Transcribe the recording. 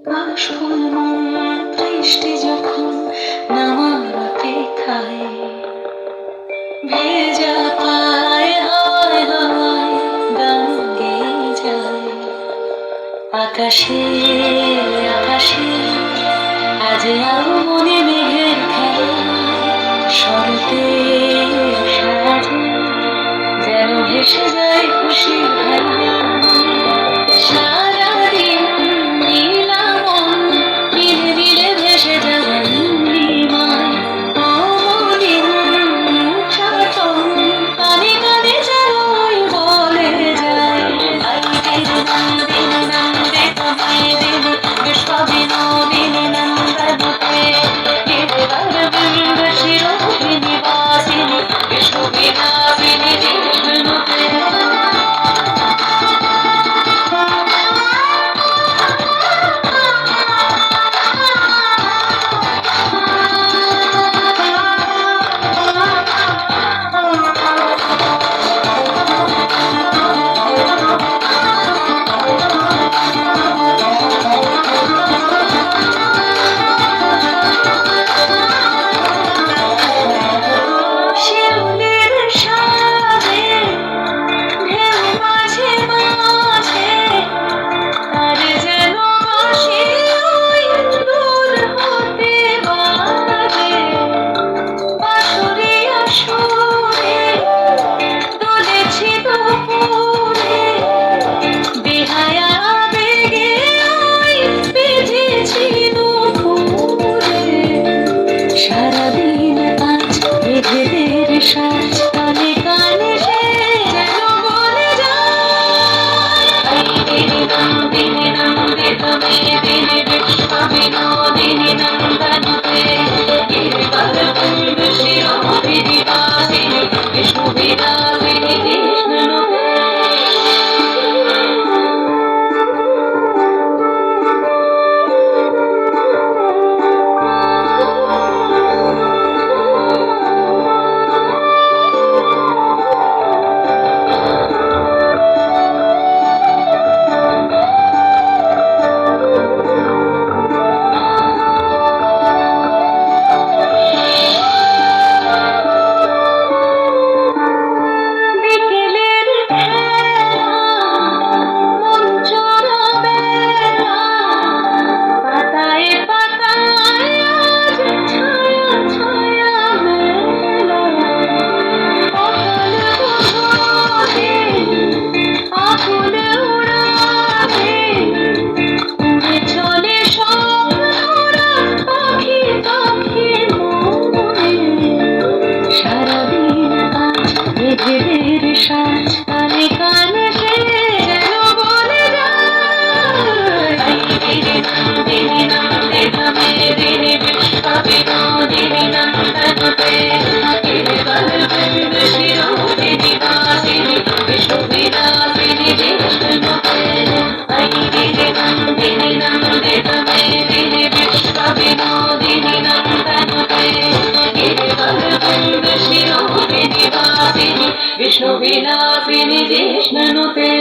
কাশফুল মন বৃষ্টি যখন নামার অপেক্ষায়, ভেজা পায় হাওয়ায় হাওয়ায় গান গেয়ে যায়। আকাশে আকাশে আজ মনে মেঘের খেলা, শরতে সাজে যেন ভেসে যায় খুশির ভেলা। সারাদিন নীলামন নীলে নীলে ভেসে যাওয়া নীলিমায়, অমলিন চাতন কানে কানে যেন বলে যায়। আইরে নন্দিনী নন্দে তোমায় দিল বিশ্ববিনোদিনী নন্দনুতে, গিরিবার বৃন্দ শিরোহিণী বাসিনী বিশ্ববিলাসিনী জিষ্ণুতে। সারাদিন আজ মেঘেদের সাজ কানে কানে সে যেন বলে যায়। আইরে নন্দিনী নন্দে তমেদিনী বিশ্ববিনোদিনী নন্দনুতে, গিরিবার বৃন্দ শিরোহিণী বাসিনী বিশ্ববিলাসিনী জিষ্ণুতে। মেঘেদের সাজ কানে কানে সে যেন বলে যায়। আইরে নন্দিনী নন্দে তমেদিনী বিশ্ববিনোদিনী নন্দনুতে, গিরিবার বৃন্দ শিরোহিণী বাসিনী বিশ্ববিলাসিনী জিষ্ণুতে। আইরে নন্দিনী নন্দে তমেদিনী বিশ্ববিনোদিনী নন্দনুতে, গিরিবার বৃন্দ শিরোহিণী বাসিনী বিশ্ববিলাসিনী জিষ্ণুতে।